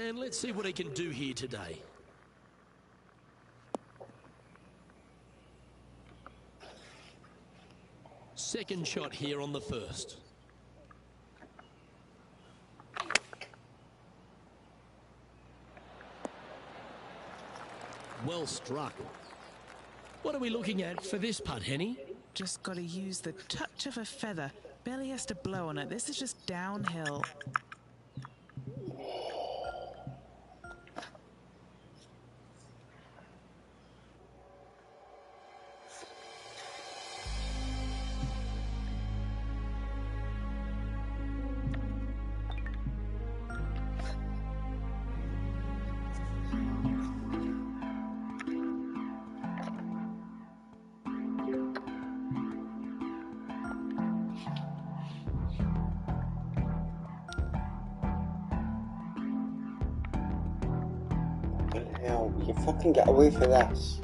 And let's see what he can do here today. Second shot here on the first. Well struck. What are we looking at for this putt, Henny? Just got to use the touch of a feather. Barely has to blow on it. This is just downhill. Hell, you fucking get away from this.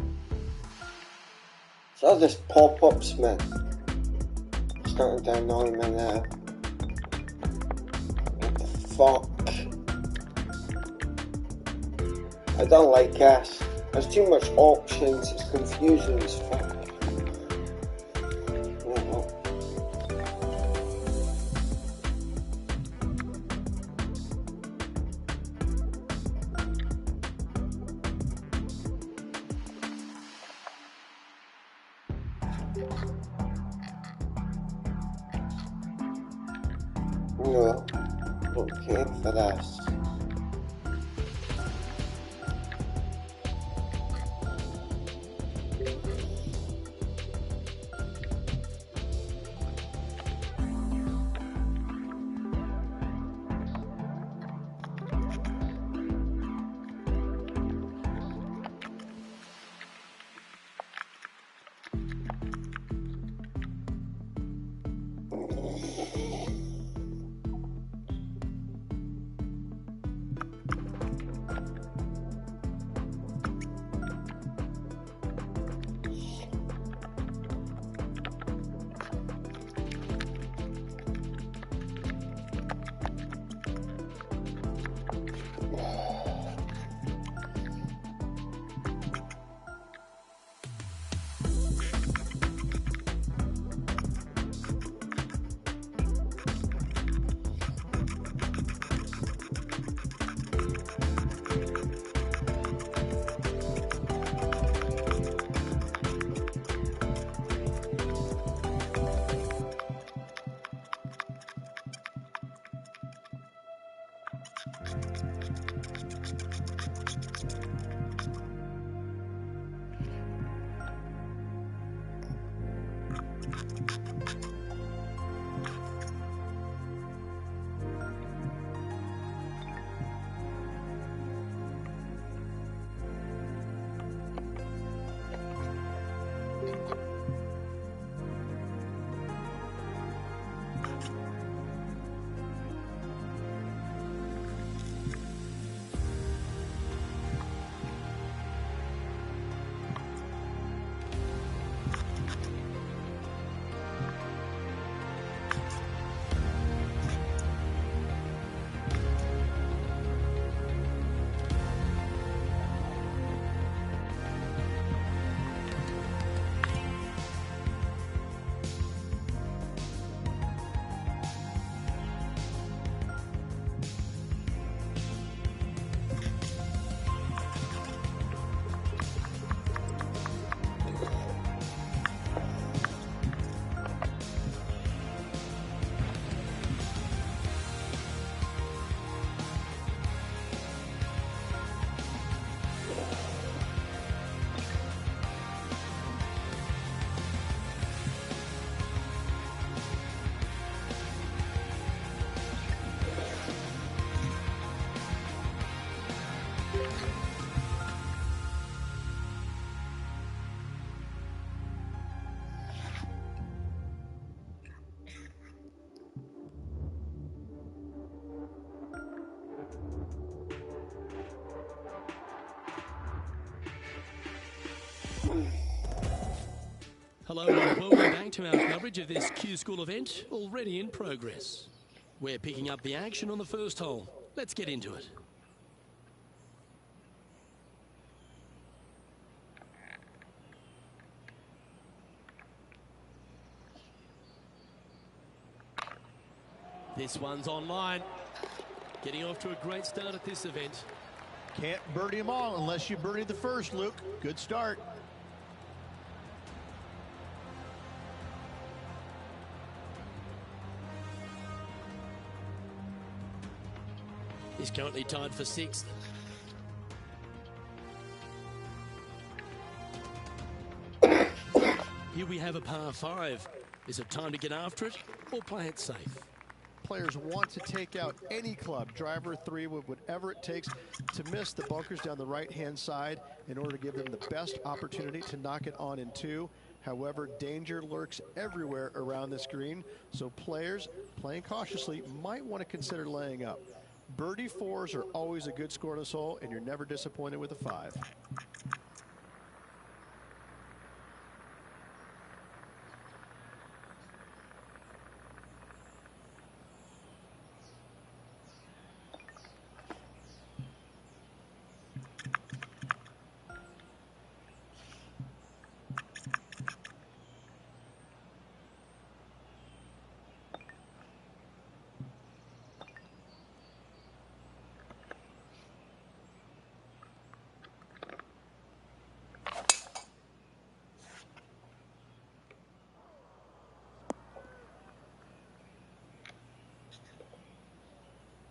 So this pop-up Smith starting to annoy me now. What the fuck? I don't like this. There's too much options, it's confusing as fuck. No, don't care for this. Hello and welcome back to our coverage of this Q School event, already in progress. We're picking up the action on the first hole. Let's get into it. This one's online. Getting off to a great start at this event. Can't birdie them all unless you birdie the first, Luke. Good start. He's currently tied for 6th. Here we have a par 5. Is it time to get after it or play it safe? Players want to take out any club, driver, 3 wood, whatever it takes to miss the bunkers down the right-hand side in order to give them the best opportunity to knock it on in 2. However, danger lurks everywhere around this green, so players playing cautiously might want to consider laying up. Birdie 4s are always a good score in this hole, and you're never disappointed with a 5.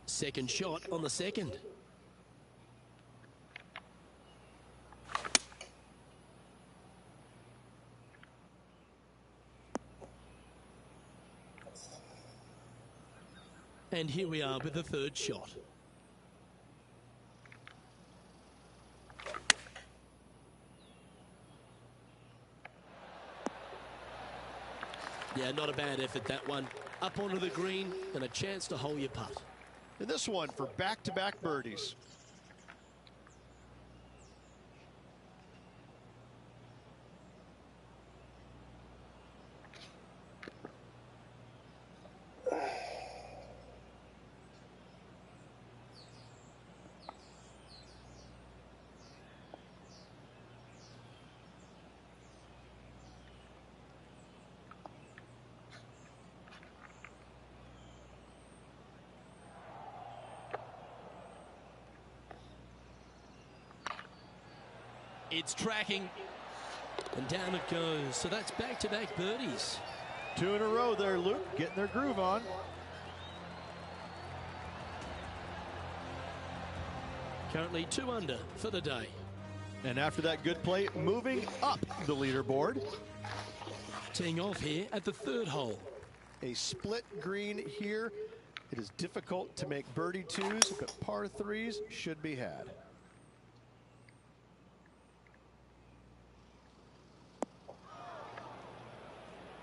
Second shot on the second. And here we are with the third shot. Yeah, not a bad effort, that one. Up onto the green and a chance to hole your putt. And this one for back-to-back birdies. It's tracking, and down it goes. So that's back-to-back birdies. 2 in a row there, Luke, getting their groove on. Currently 2 under for the day. And after that good play, moving up the leaderboard. Teeing off here at the 3rd hole. A split green here. It is difficult to make birdie 2s, but par 3s should be had.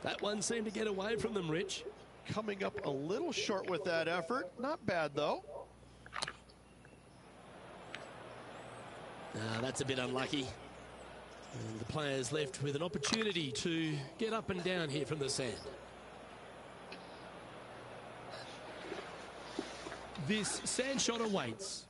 That one seemed to get away from them, Rich. Coming up a little short with that effort. Not bad, though. That's a bit unlucky. And the players left with an opportunity to get up and down here from the sand. This sand shot awaits.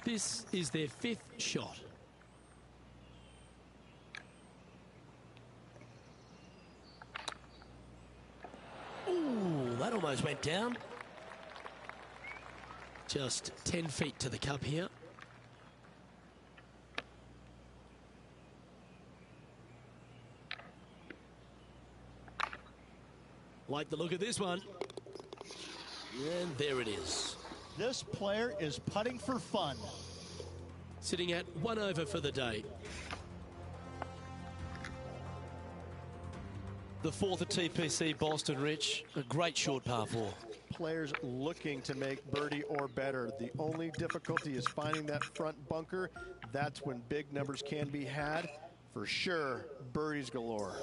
This is their 5th shot. Ooh, that almost went down. Just 10 feet to the cup here. Like the look of this one. And there it is. This player is putting for fun. Sitting at 1 over for the day. The 4th at TPC Boston, Rich. A great short par 4. Players looking to make birdie or better. The only difficulty is finding that front bunker. That's when big numbers can be had. For sure, birdies galore.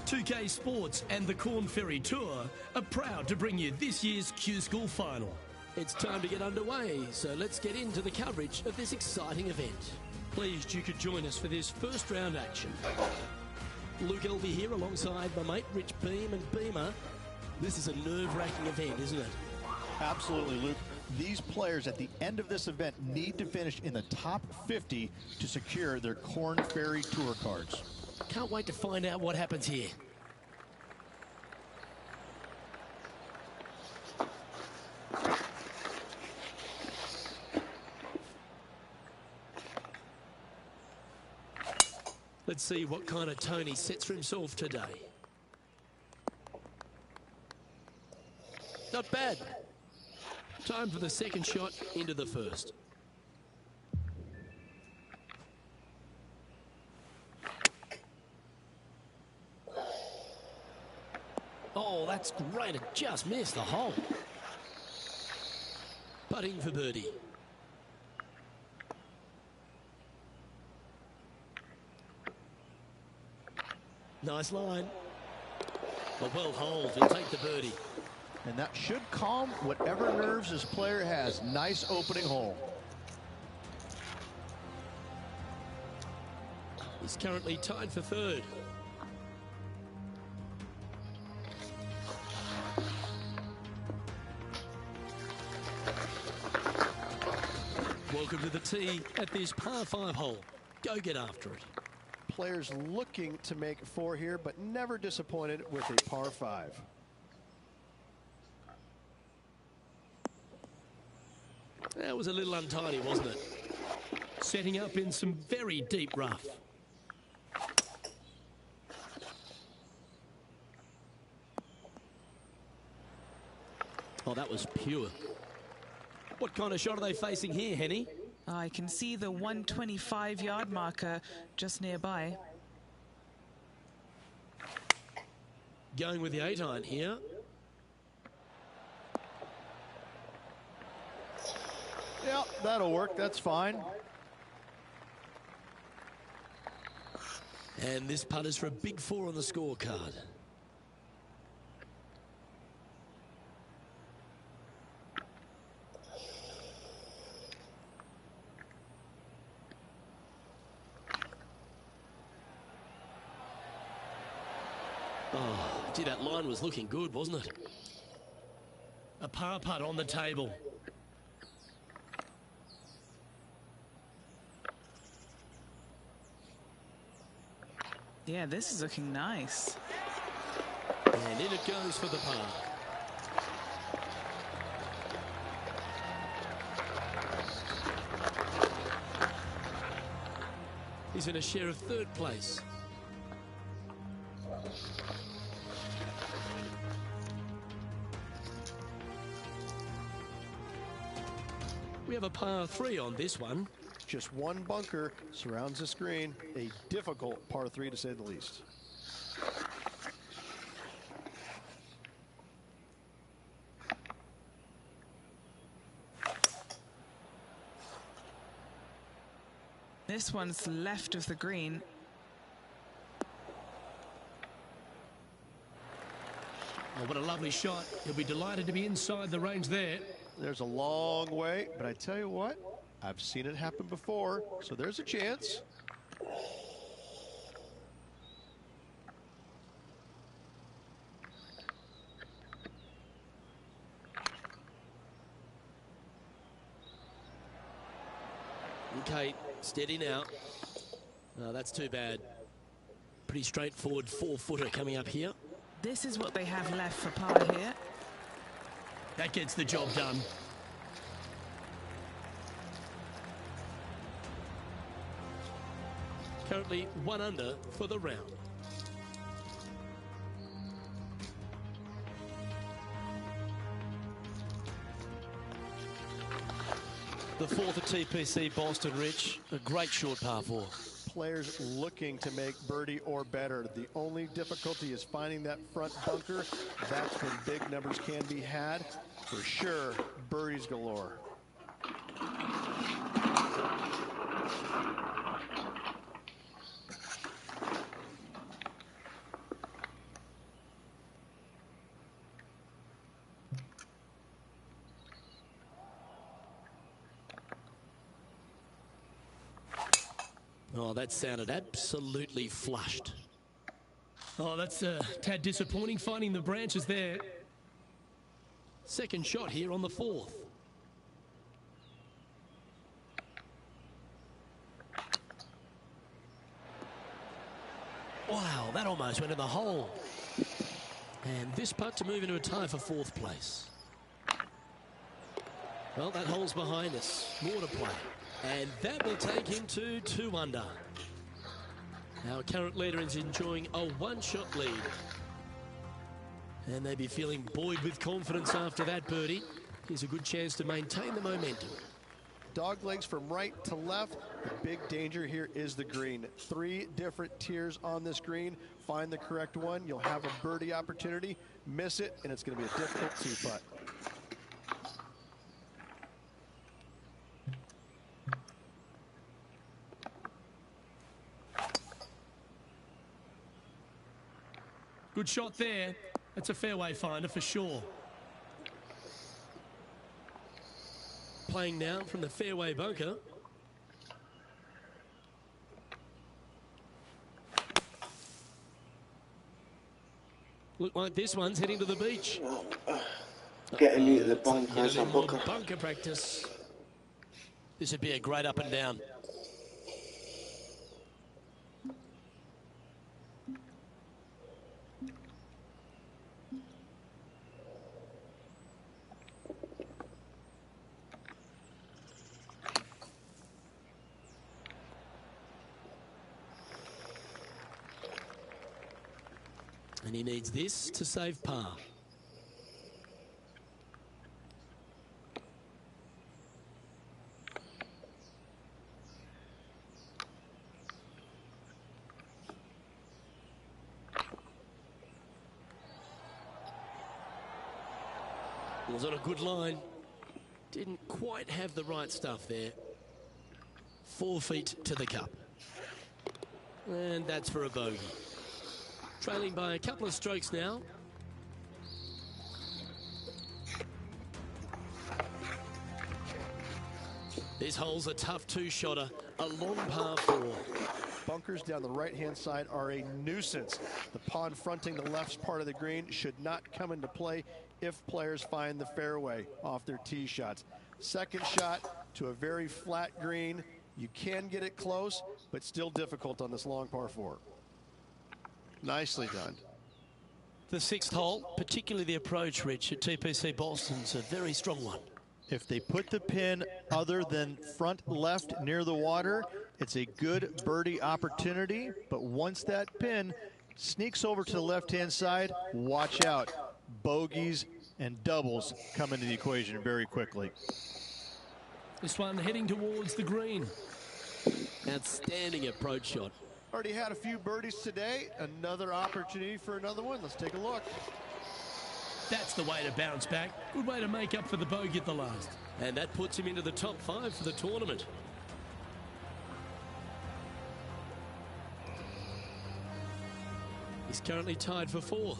2K Sports and the Corn Ferry Tour are proud to bring you this year's Q School Final. It's time to get underway, so let's get into the coverage of this exciting event. Pleased you could join us for this first round action. Luke Elvey here alongside my mate Rich Beam and Beamer. This is a nerve-wracking event, isn't it? Absolutely, Luke. These players at the end of this event need to finish in the top 50 to secure their Corn Ferry Tour cards. Can't wait to find out what happens here. Let's see what kind of tone he sets for himself today. Not bad. Time for the second shot into the first. Oh, that's great. It just missed the hole. Putting for birdie. Nice line. A well holed. He'll take the birdie. And that should calm whatever nerves this player has. Nice opening hole. He's currently tied for third. Welcome to the tee at this par 5 hole. Go get after it. Players looking to make 4 here, but never disappointed with a par 5. That was a little untidy, wasn't it? Setting up in some very deep rough. Oh, that was pure. What kind of shot are they facing here, Henny? I can see the 125-yard marker just nearby. Going with the 8-iron here. Yeah, that'll work. That's fine. And this putt is for a big 4 on the scorecard. Oh, gee, that line was looking good, wasn't it? A par putt on the table. Yeah, this is looking nice. And in it goes for the par. He's in a share of third place. We have a par 3 on this one. Just one bunker surrounds the screen. A difficult par 3 to say the least. This one's left of the green. Oh, what a lovely shot. He'll be delighted to be inside the range there. There's a long way, but I tell you what, I've seen it happen before, so there's a chance. Okay, steady now. Oh, that's too bad. Pretty straightforward 4-footer coming up here. This is what they have left for par here. That gets the job done. Currently 1 under for the round. The fourth at TPC Boston, Rich. A great short par 4. Players looking to make birdie or better. The only difficulty is finding that front bunker. That's when big numbers can be had. For sure, birdies galore. Oh, that sounded absolutely flushed. Oh, that's a tad disappointing, finding the branches there. Second shot here on the 4th. Wow, that almost went in the hole. And this putt to move into a tie for 4th place. Well, that hole's behind us. More to play. And that will take him to 2 under. Our current leader is enjoying a 1-shot lead. And they'd be feeling buoyed with confidence after that birdie. Here's a good chance to maintain the momentum. Dog legs from right to left. The big danger here is the green. 3 different tiers on this green. Find the correct one. You'll have a birdie opportunity. Miss it, and it's going to be a difficult 2-putt. Good shot there. That's a fairway finder for sure. Playing now from the fairway bunker. Look like this one's heading to the beach. Getting into the bunker as a bunker. Bunker practice. This would be a great up and down. And he needs this to save par. It was on a good line. Didn't quite have the right stuff there. 4 feet to the cup. And that's for a bogey. Trailing by a couple of strokes now. This hole's a tough 2-shotter, a long par 4. bunkers down the right-hand side are a nuisance. The pond fronting the left part of the green should not come into play if players find the fairway off their tee shots. Second shot to a very flat green. You can get it close, but still difficult on this long par 4. Nicely done. The 6th hole, particularly the approach, Rich, at TPC Boston's a very strong one. If they put the pin other than front left near the water, it's a good birdie opportunity. But once that pin sneaks over to the left-hand side, watch out. Bogeys and doubles come into the equation very quickly. This one heading towards the green. Outstanding approach shot. Already had a few birdies today. Another opportunity for another one. Let's take a look. That's the way to bounce back. Good way to make up for the bogey at the last. And that puts him into the top 5 for the tournament. He's currently tied for 4th.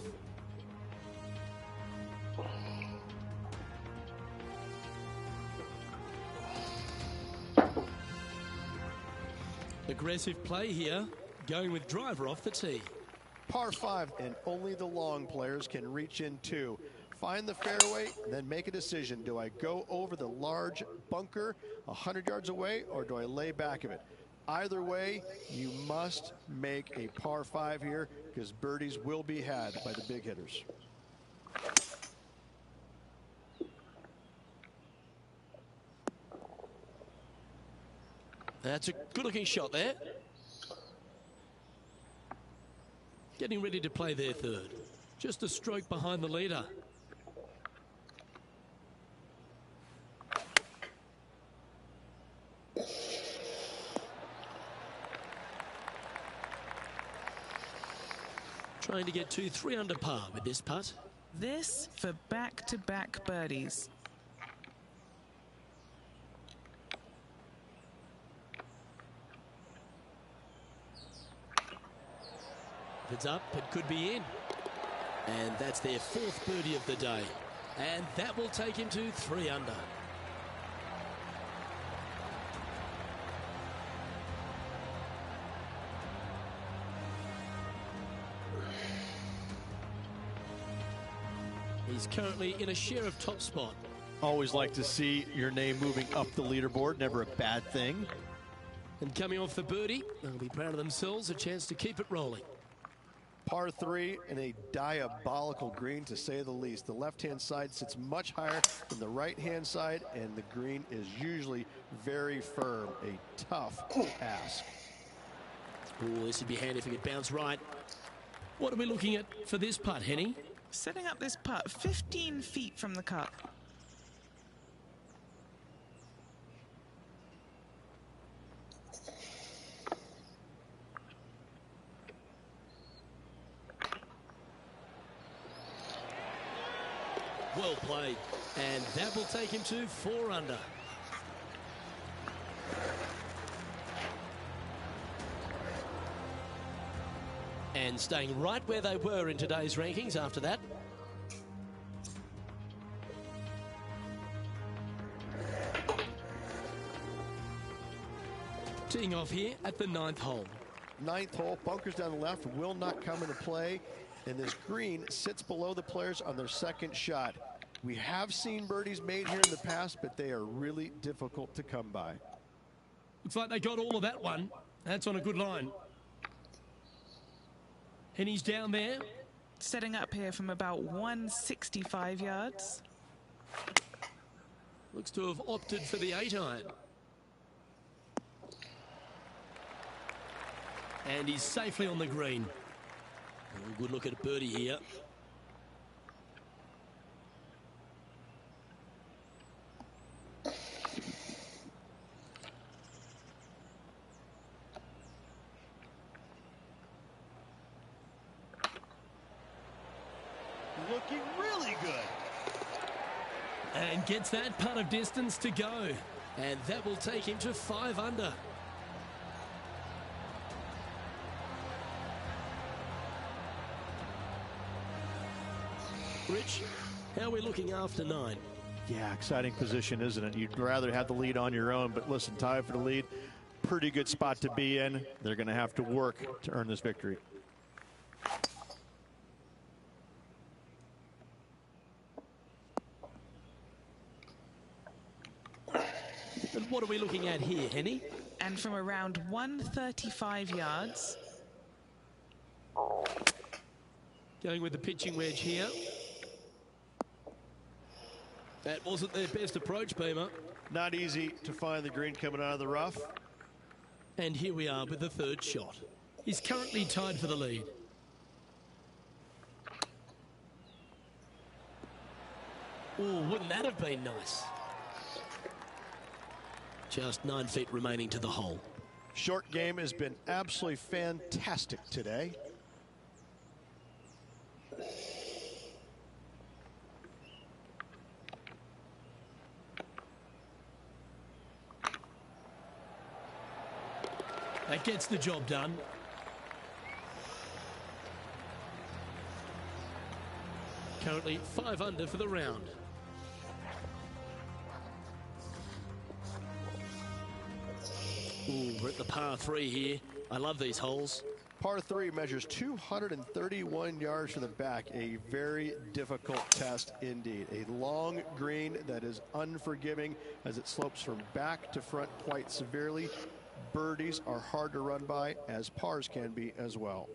Aggressive play here, going with driver off the tee. Par 5, and only the long players can reach in 2. Find the fairway, then make a decision. Do I go over the large bunker 100 yards away, or do I lay back of it? Either way, you must make a par 5 here, because birdies will be had by the big hitters. That's a good-looking shot there. Getting ready to play their 3rd. Just a stroke behind the leader. Trying to get to 3 under par with this putt. This for back-to-back birdies. If it's up, it could be in. And that's their 4th birdie of the day. And that will take him to 3 under. He's currently in a share of top spot. Always like to see your name moving up the leaderboard. Never a bad thing. And coming off the birdie, they'll be proud of themselves. A chance to keep it rolling. Par 3 and a diabolical green, to say the least. The left-hand side sits much higher than the right-hand side, and the green is usually very firm. A tough ask. Oh, this would be handy if he could bounce right. What are we looking at for this putt, Henny? Setting up this putt 15 feet from the cup. Well played. And that will take him to 4 under. And staying right where they were in today's rankings after that. Teeing off here at the 9th hole. 9th hole, bunkers down the left will not come into play, and this green sits below the players on their 2nd shot. We have seen birdies made here in the past, but they are really difficult to come by. Looks like they got all of that one. That's on a good line. Henny's down there. Setting up here from about 165 yards. Looks to have opted for the 8-iron. And he's safely on the green. Oh, good look at a birdie here. Looking really good. And gets that putt of distance to go. And that will take him to 5 under. Rich, how are we looking after 9? Yeah, exciting position, isn't it? You'd rather have the lead on your own, but listen, tied for the lead. pretty good spot to be in. They're going to have to work to earn this victory. And what are we looking at here, Henny? And from around 135 yards. Going with the pitching wedge here. That wasn't their best approach, Beamer. Not easy to find the green coming out of the rough. And here we are with the third shot. He's currently tied for the lead. Oh, wouldn't that have been nice? Just 9 feet remaining to the hole. Short game has been absolutely fantastic today. That gets the job done. Currently 5 under for the round. Ooh, we're at the par 3 here. I love these holes. Par 3 measures 231 yards from the back. A very difficult test indeed. A long green that is unforgiving as it slopes from back to front quite severely. Birdies are hard to run by, as pars can be as well.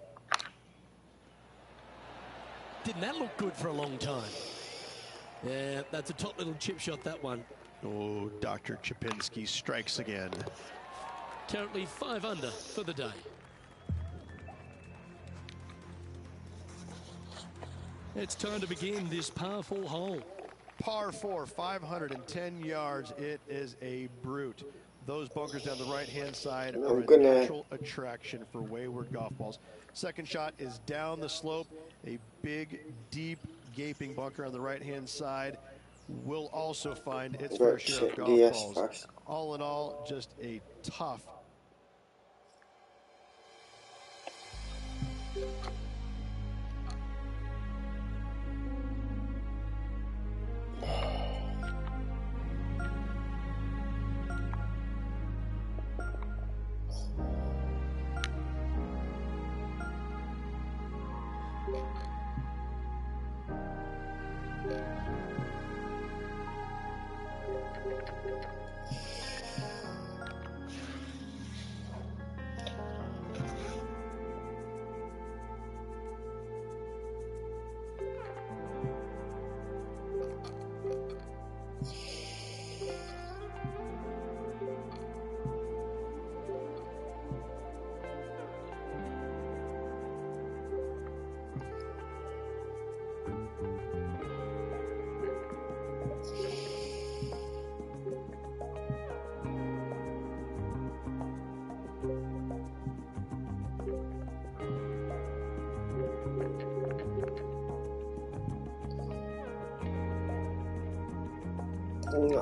Didn't that look good for a long time? Yeah, that's a top little chip shot, that one. Oh, Dr. Chapinski strikes again. Currently 5 under for the day. It's time to begin this par 4 hole. Par 4, 510 yards. It is a brute. Those bunkers down the right-hand side are a natural attraction for wayward golf balls. Second shot is down the slope. A big, deep, gaping bunker on the right-hand side will also find its fair share of golf balls. All in all, just a tough.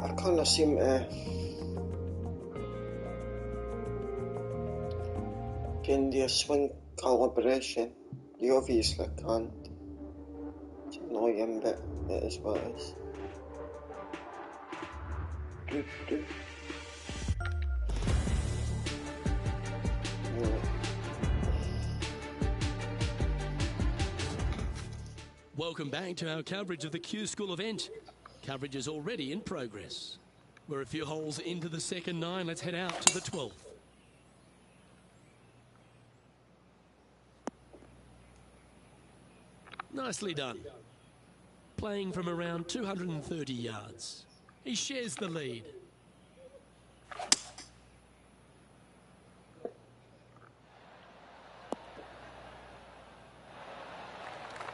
I kind of seem to gain the swing calibration. You obviously can't. It's annoying, but it is what it is. Welcome back to our coverage of the Q School event. Coverage is already in progress. We're a few holes into the second 9. Let's head out to the 12th. Nicely done. Playing from around 230 yards. He shares the lead.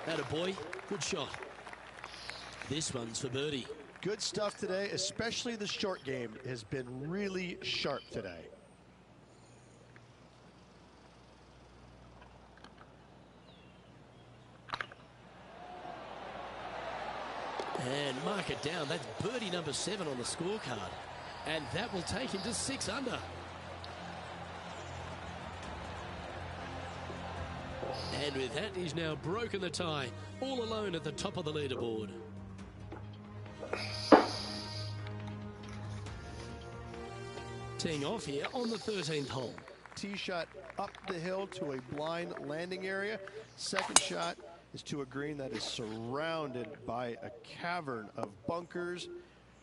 Attaboy, good shot. This one's for birdie. Good stuff today, especially the short game has been really sharp today. And mark it down. That's birdie number 7 on the scorecard. And that will take him to 6 under. And with that, he's now broken the tie, all alone at the top of the leaderboard. Teeing off here on the 13th hole. Tee shot up the hill to a blind landing area. Second shot is to a green that is surrounded by a cavern of bunkers.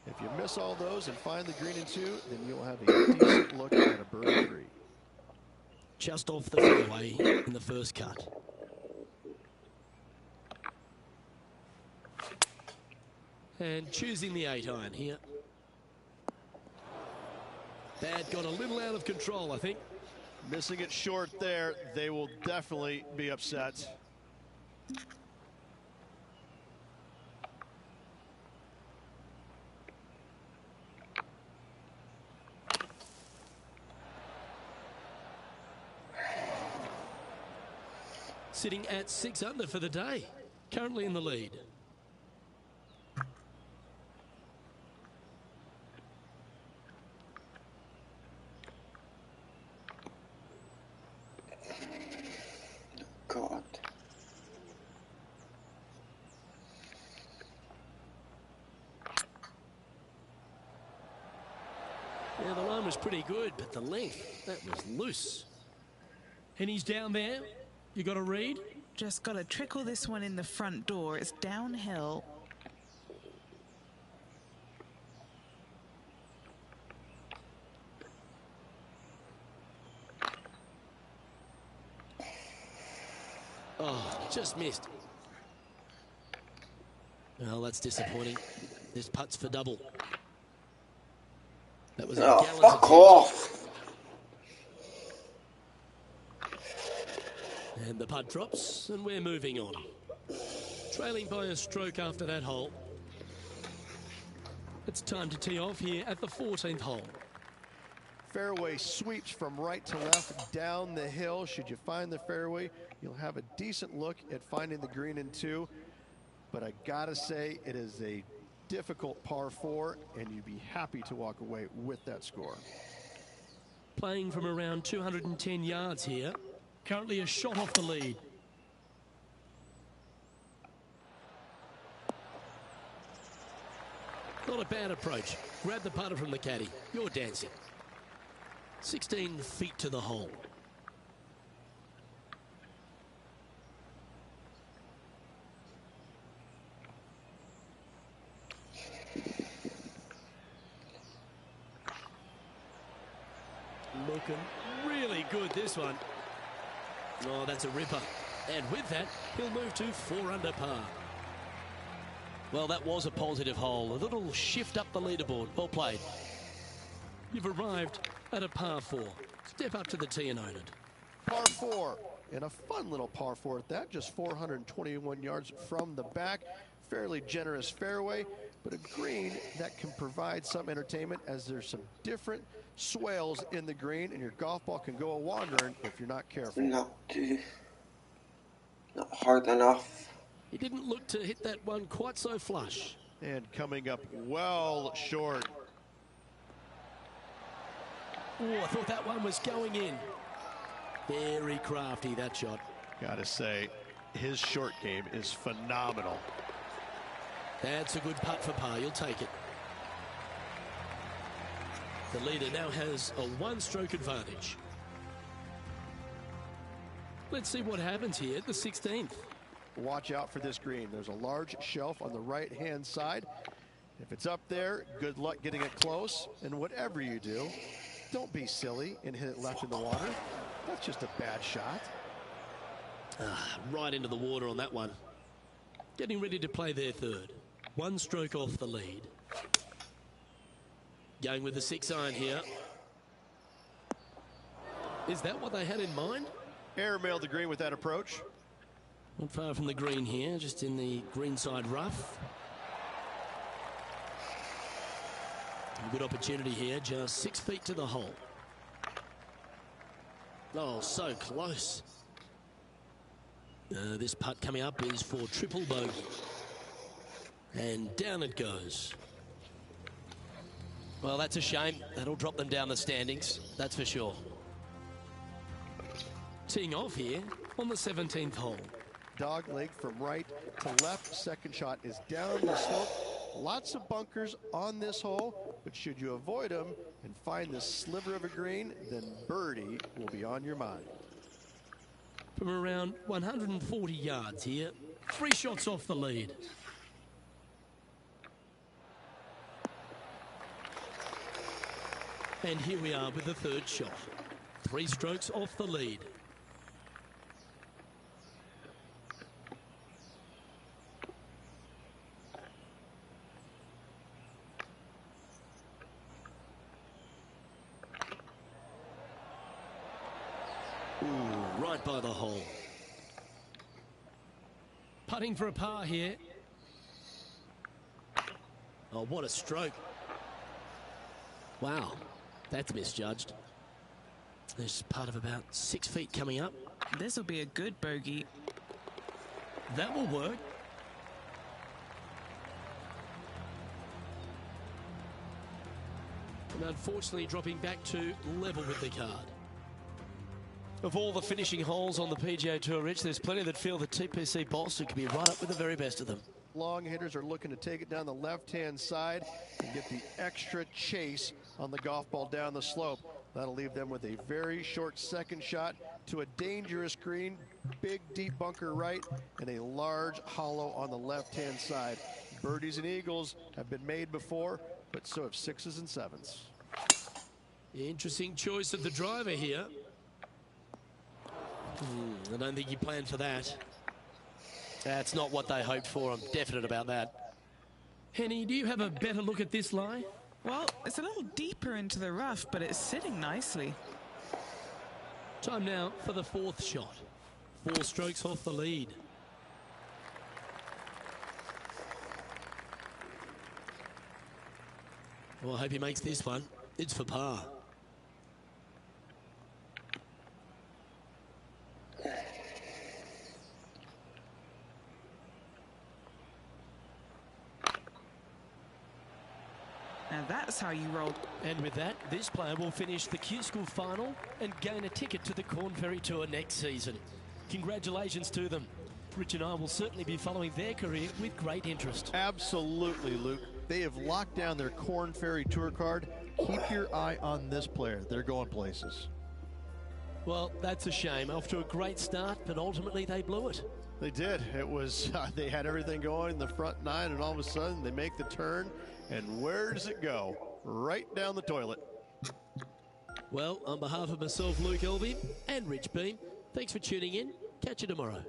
If you miss all those and find the green in 2, then you'll have a decent look at a birdie 3. Just off the fairway in the first cut. And choosing the 8-iron here. That got a little out of control, I think. Missing it short there, they will definitely be upset. Sitting at 6 under for the day. Currently in the lead. God. Yeah, the line was pretty good, but the length, that was loose. And he's down there. You got to read? Just got to trickle this one in the front door. It's downhill. Oh, just missed. Well, that's disappointing. This putt's for double. That was a Oh, gallant fuck attempt. off. And the putt drops, and we're moving on. Trailing by a stroke after that hole. It's time to tee off here at the 14th hole. Fairway sweeps from right to left down the hill. Should you find the fairway, you'll have a decent look at finding the green in 2. But I gotta say, it is a difficult par 4, and you'd be happy to walk away with that score. Playing from around 210 yards here. Currently a shot off the lead. Not a bad approach. Grab the putter from the caddy. You're dancing. 16 feet to the hole. Looking really good, this one. Oh, that's a ripper. And with that, he'll move to 4 under par. Well, that was a positive hole. A little shift up the leaderboard. Well played. You've arrived at a par 4. Step up to the tee and own it. Par 4, and a fun little par 4 at that, just 421 yards from the back. Fairly generous fairway, but a green that can provide some entertainment as there's some different swales in the green, and your golf ball can go a wandering if you're not careful. Not hard enough. He didn't look to hit that one quite so flush. And coming up well short. Oh, I thought that one was going in. Very crafty, that shot. Gotta say, his short game is phenomenal. That's a good putt for par. You'll take it. The leader now has a 1-stroke advantage. Let's see what happens here at the 16th. Watch out for this green. There's a large shelf on the right-hand side. If it's up there, good luck getting it close. And whatever you do, don't be silly and hit it left in the water. That's just a bad shot. Right into the water on that one. Getting ready to play their third. 1 stroke off the lead. Going with the 6-iron here. Is that what they had in mind? Airmailed the green with that approach. Not far from the green here, just in the greenside rough. A good opportunity here, just 6 feet to the hole. Oh, so close. This putt coming up is for triple bogey. And down it goes. Well, that's a shame. That'll drop them down the standings, that's for sure. Teeing off here on the 17th hole. Dog leg from right to left. Second shot is down the slope. Lots of bunkers on this hole, but should you avoid them, and find this sliver of a green, then birdie will be on your mind. From around 140 yards here, 3 shots off the lead. And here we are with the 3rd shot. 3 strokes off the lead. Ooh, right by the hole. Putting for a par here. Oh, what a stroke. Wow, that's misjudged. There's part of about 6 feet coming up. This will be a good bogey. That will work. And unfortunately dropping back to level with the card. Of all the finishing holes on the PGA Tour, Rich, there's plenty that feel that TPC Boston could be right up with the very best of them. Long hitters are looking to take it down the left-hand side and get the extra chase on the golf ball down the slope. That'll leave them with a very short second shot to a dangerous green, big deep bunker right, and a large hollow on the left-hand side. Birdies and eagles have been made before, but so have 6s and 7s. Interesting choice of the driver here. I don't think he planned for that. That's not what they hoped for. I'm definite about that. Henny, do you have a better look at this lie? Well, it's a little deeper into the rough, but it's sitting nicely. Time now for the 4th shot. 4 strokes off the lead. Well, I hope he makes this one. It's for par. Now that's how you roll. And with that, this player will finish the Q School final and gain a ticket to the Corn Ferry Tour next season. Congratulations to them. Rich and I will certainly be following their career with great interest. Absolutely, Luke. They have locked down their Corn Ferry Tour card. Keep your eye on this player. They're going places. Well, that's a shame. Off to a great start, but ultimately they blew it. They did. It was, they had everything going in the front 9, and all of a sudden they make the turn. And where does it go? Right down the toilet. Well, on behalf of myself, Luke Elvey, and Rich Beem, thanks for tuning in. Catch you tomorrow.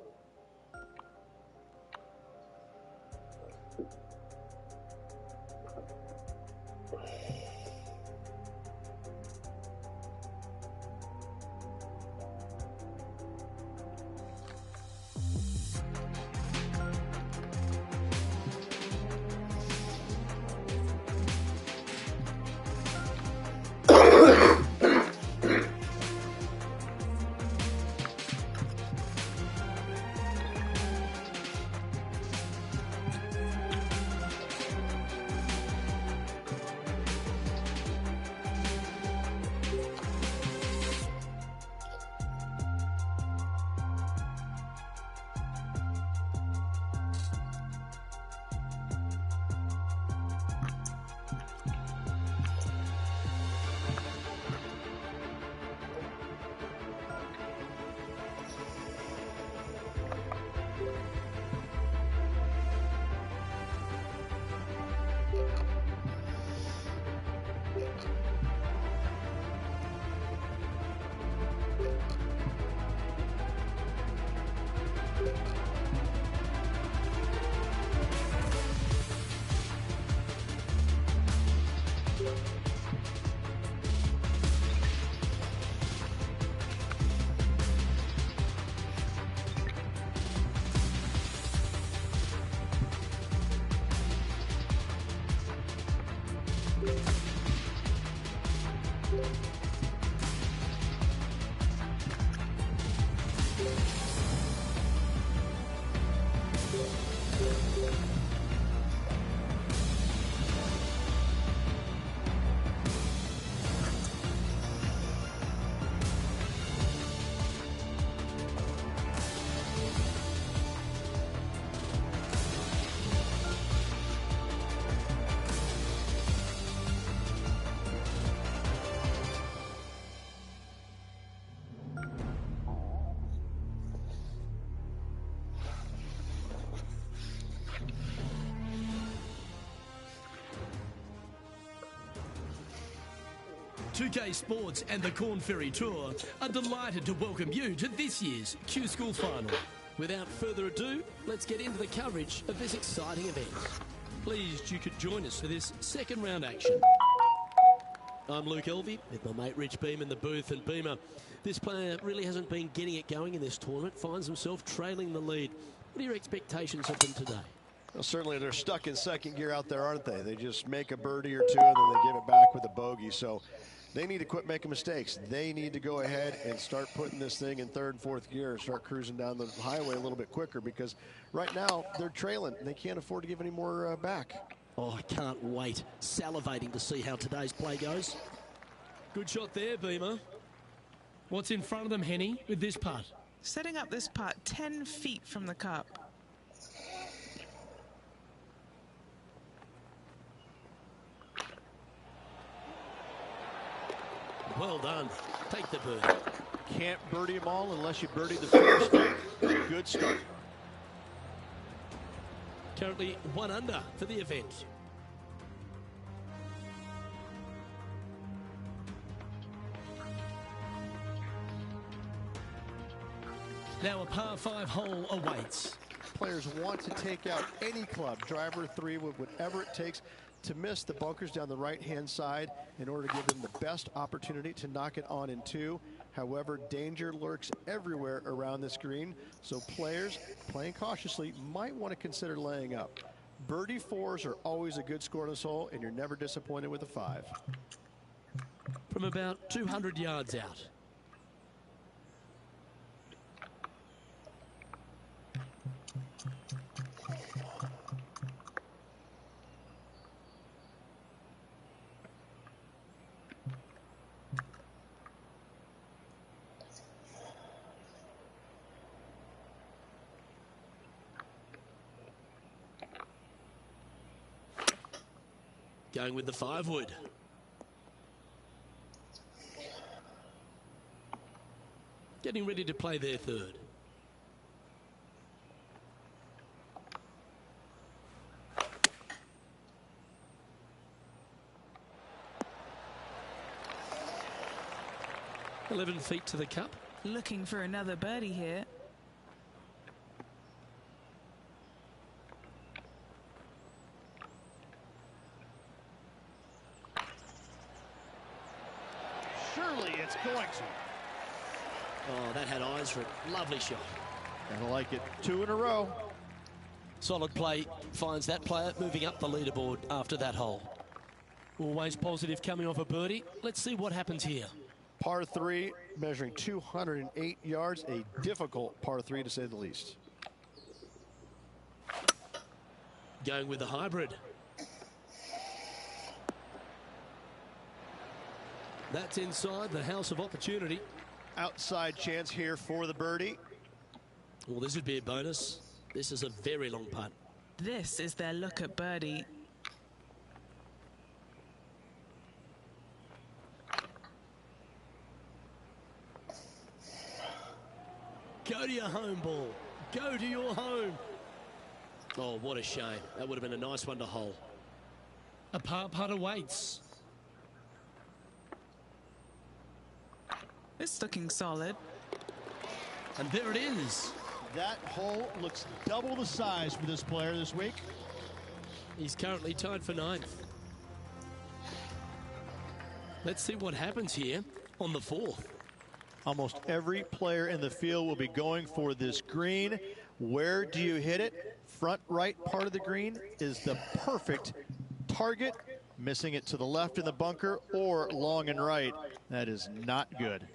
2K Sports and the Corn Ferry Tour are delighted to welcome you to this year's Q School Final. Without further ado, let's get into the coverage of this exciting event. Pleased you could join us for this second round action. I'm Luke Elvey with my mate Rich Beam in the booth. And Beamer, this player really hasn't been getting it going in this tournament, finds himself trailing the lead. What are your expectations of them today? Well, certainly they're stuck in second gear out there, aren't they? They just make a birdie or two and then they give it back with a bogey. So they need to quit making mistakes. They need to go ahead and start putting this thing in third and fourth gear and start cruising down the highway a little bit quicker, because right now they're trailing. They can't afford to give any more back. Oh, I can't wait. Salivating to see how today's play goes. Good shot there, Beamer. What's in front of them, Henny, with this putt? Setting up this putt 10 feet from the cup. Well done. Take the birdie. Can't birdie them all unless you birdie the first. Good start. Currently 1 under for the event. Now a par 5 hole awaits. Players want to take out any club, driver, three, with whatever it takes to miss the bunkers down the right-hand side in order to give them the best opportunity to knock it on in two. However, danger lurks everywhere around this green, so players playing cautiously might want to consider laying up. Birdie fours are always a good score on this hole, and you're never disappointed with a 5. From about 200 yards out. Going with the 5-wood. Getting ready to play their third. "11 feet to the cup." Looking for another birdie here. Surely it's going to. Oh, that had eyes for it. Lovely shot. And I like it. 2 in a row. Solid play finds that player moving up the leaderboard after that hole. Always positive coming off a birdie. Let's see what happens here. Par 3, measuring 208 yards, a difficult par 3 to say the least. Going with the hybrid. That's inside the house of opportunity. Outside chance here for the birdie. Well, this would be a bonus. This is a very long putt. This is their look at birdie. Go to your home, ball. Go to your home. Oh, what a shame. That would have been a nice one to hole. A par putt awaits. It's looking solid. And there it is. That hole looks double the size for this player this week. He's currently tied for 9th. Let's see what happens here on the 4th. Almost every player in the field will be going for this green. Where do you hit it? Front right part of the green is the perfect target. Missing it to the left in the bunker or long and right. That is not good.